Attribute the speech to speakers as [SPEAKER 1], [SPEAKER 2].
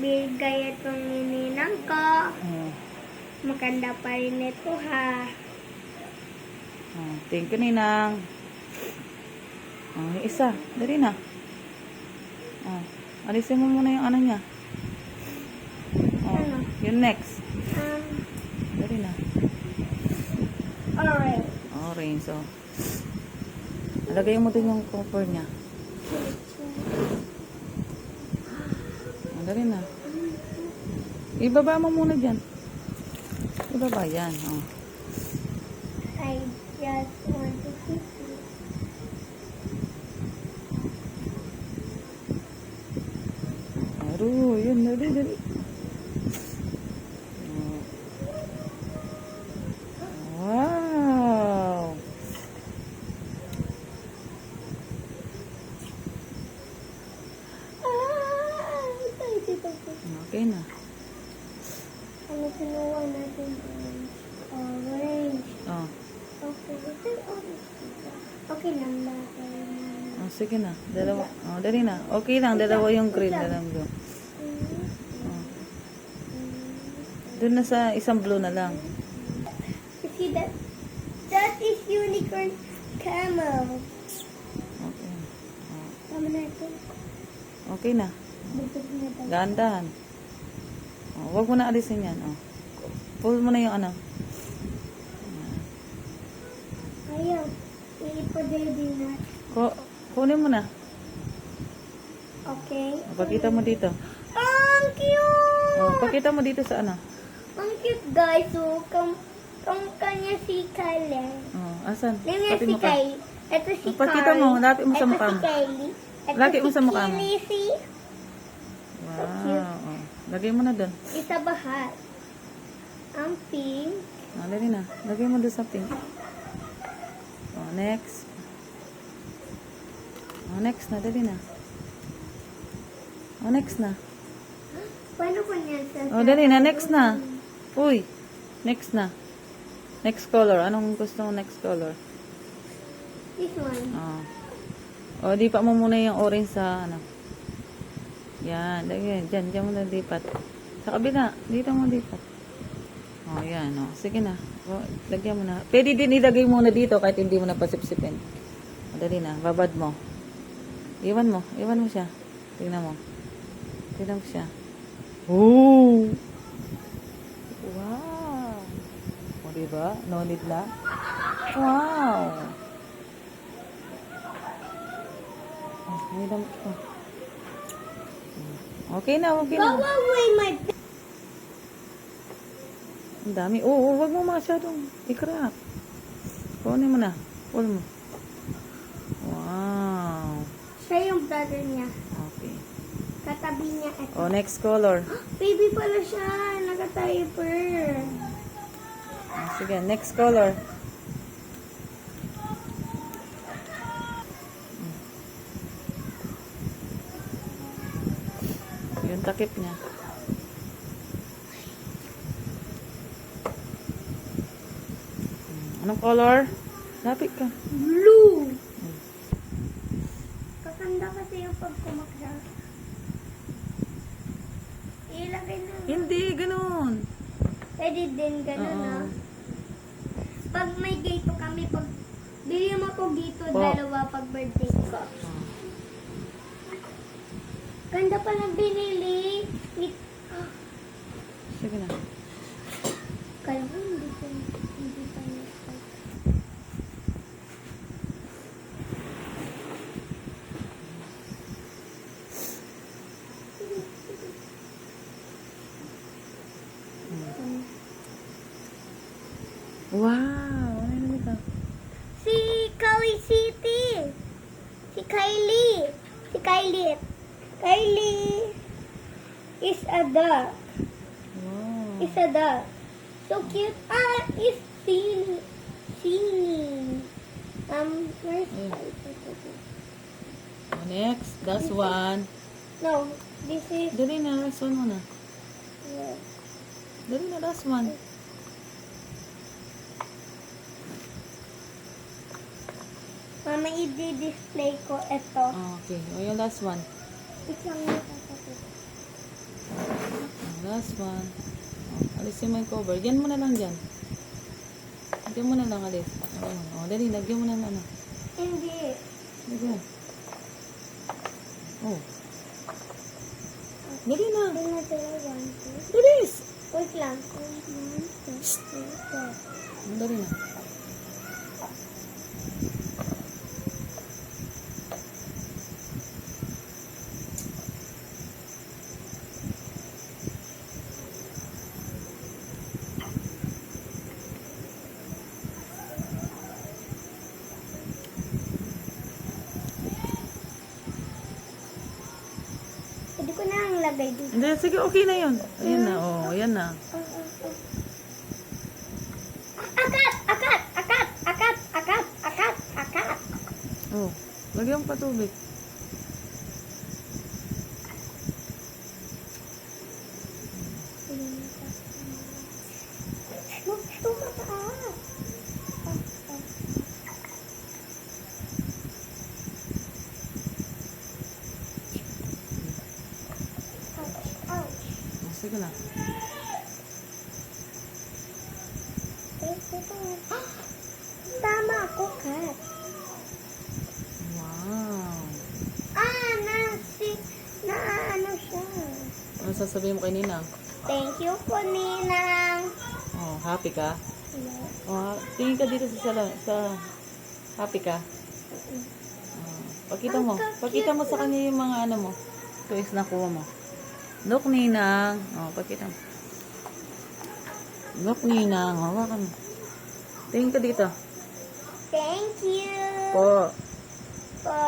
[SPEAKER 1] bigay itong nininang ko. Maganda pa rin ito, ha.
[SPEAKER 2] Thank you, Ninang. Yung isa. Dali na. Alisin mo muna yung ano niya.
[SPEAKER 1] Ano?
[SPEAKER 2] Yung next. Dali na.
[SPEAKER 1] Alright.
[SPEAKER 2] Orange. So, alagay mo din yung cover niya. Dali na. Ibaba mo muna dyan. Ibaba yan.
[SPEAKER 1] I just want to kiss you.
[SPEAKER 2] Yun. Dali. Wow. Okay na.
[SPEAKER 1] Ano kinuha natin? Orange. Okay, ito yung orange. Okay lang ba?
[SPEAKER 2] Sige na. Dalawa. Dali na. Okay lang. Dalawa yung green. Dalawa blue. Doon na sa isang blue na lang.
[SPEAKER 1] See that? That is unicorn camel.
[SPEAKER 2] Okay.
[SPEAKER 1] Tama na ito.
[SPEAKER 2] Okay na.
[SPEAKER 1] Bukod na ito.
[SPEAKER 2] Dahan-dahan. Huwag mo na alisin yan. Pull mo na yung ano.
[SPEAKER 1] Ayaw. Iipadede na.
[SPEAKER 2] Kunin mo na.
[SPEAKER 1] Okay.
[SPEAKER 2] Pakita mo dito.
[SPEAKER 1] Ang cute!
[SPEAKER 2] Pakita mo dito sa ano.
[SPEAKER 1] Ang cute, guys. So, kanya si Kylie.
[SPEAKER 2] Asan?
[SPEAKER 1] Ganyan
[SPEAKER 2] Pati
[SPEAKER 1] si
[SPEAKER 2] mo ka.
[SPEAKER 1] Kylie. Ito si Kylie.
[SPEAKER 2] Pakita mo. Lapit mo sa mukha mo.
[SPEAKER 1] Ito si Kylie. Ito
[SPEAKER 2] Lagay mo
[SPEAKER 1] si
[SPEAKER 2] sa mukha mo.
[SPEAKER 1] Kylie, see?
[SPEAKER 2] Wow. Lagay mo na doon.
[SPEAKER 1] Isa bahat. Ang pink.
[SPEAKER 2] Dali na. Lagay mo doon sa pink. Next. Next na. Dali na. Next na.
[SPEAKER 1] Paano ko niyan sa...
[SPEAKER 2] Dali na. Next na. Uy. Next na. Next color. Anong gusto mo next color?
[SPEAKER 1] This one.
[SPEAKER 2] Di pa mo muna yung orange sa ano. Yan. Diyan mo na lipat. Sa kabila. Dito mo lipat. Yan. Sige na. Lagyan mo na. Pwede din ilagay muna dito kahit hindi mo na pasipsipin. Dali na. Babad mo. Iwan mo siya. Tingnan mo siya. Oh! Wow! Diba? No need na? Wow! Okay na.
[SPEAKER 1] Go away, my...
[SPEAKER 2] Ang dami. Wag mo masyadong i-crack. Kunin mo na. Pull mo. Wow.
[SPEAKER 1] Siya yung brother niya.
[SPEAKER 2] Okay.
[SPEAKER 1] Katabi niya ito.
[SPEAKER 2] Next color.
[SPEAKER 1] Baby pala siya. Naka-diaper.
[SPEAKER 2] Sige, next color. Yung takip niya. Anong color? Lapit ka.
[SPEAKER 1] Blue. Kakanda kasi yung pagkumakda. Ilagay na.
[SPEAKER 2] Hindi, ganun.
[SPEAKER 1] Pwede din ganun, Pag may gito kami, pag bili mo ko gito, dalawa pag birthday ko. Ganda pa na binili.
[SPEAKER 2] Sige na.
[SPEAKER 1] Kaya mo, hindi pa
[SPEAKER 2] Wow! Ano yun ito?
[SPEAKER 1] Si Kali City. Si Kylie. Kylie is a duck.
[SPEAKER 2] Wow!
[SPEAKER 1] Is a duck. So cute. Is singing. Where's
[SPEAKER 2] Next, that's one.
[SPEAKER 1] No, this is...
[SPEAKER 2] Dali na, last one muna. Dali na, last one.
[SPEAKER 1] Mama, i-display ko ito.
[SPEAKER 2] Okay, o yung last one.
[SPEAKER 1] Isang nakakapit.
[SPEAKER 2] Last one. Oh, alisin mo yung cover. Diyan mo na lang dyan. Diyan mo na lang alis. Oh, dali. Lagyan mo na ng ano.
[SPEAKER 1] Hindi.
[SPEAKER 2] Lagyan. Oh. Dali na.
[SPEAKER 1] Hindi na sila 1, 2.
[SPEAKER 2] Bilis.
[SPEAKER 1] Wait lang. 1, 2, 3, 4.
[SPEAKER 2] Dali na.
[SPEAKER 1] Pwede ko na ang lagay dito.
[SPEAKER 2] Hindi, sige, okay na yun. Ayan na, oh, ayan na.
[SPEAKER 1] Akat! Akat! Akat! Akat! Akat! Akat! Akat!
[SPEAKER 2] Oh, lagyan mo pa tubig.
[SPEAKER 1] Tumataas. Ouch! Ouch!
[SPEAKER 2] Oh, sige na.
[SPEAKER 1] Tama ako, Kat.
[SPEAKER 2] Wow.
[SPEAKER 1] Na ano siya.
[SPEAKER 2] Ano sasabihin mo kay Ninang?
[SPEAKER 1] Thank you po, Ninang.
[SPEAKER 2] Oh, happy ka?
[SPEAKER 1] Hello.
[SPEAKER 2] Oh, tingin ka dito sa happy ka? Oh, pakita mo sa kanya yung mga ano mo. Toys na kuha mo. Look, Ninang. Oh, pakita mo. Look, Ninang. Hawakan mo. Tingin ka dito.
[SPEAKER 1] Thank you.
[SPEAKER 2] Po.
[SPEAKER 1] Po.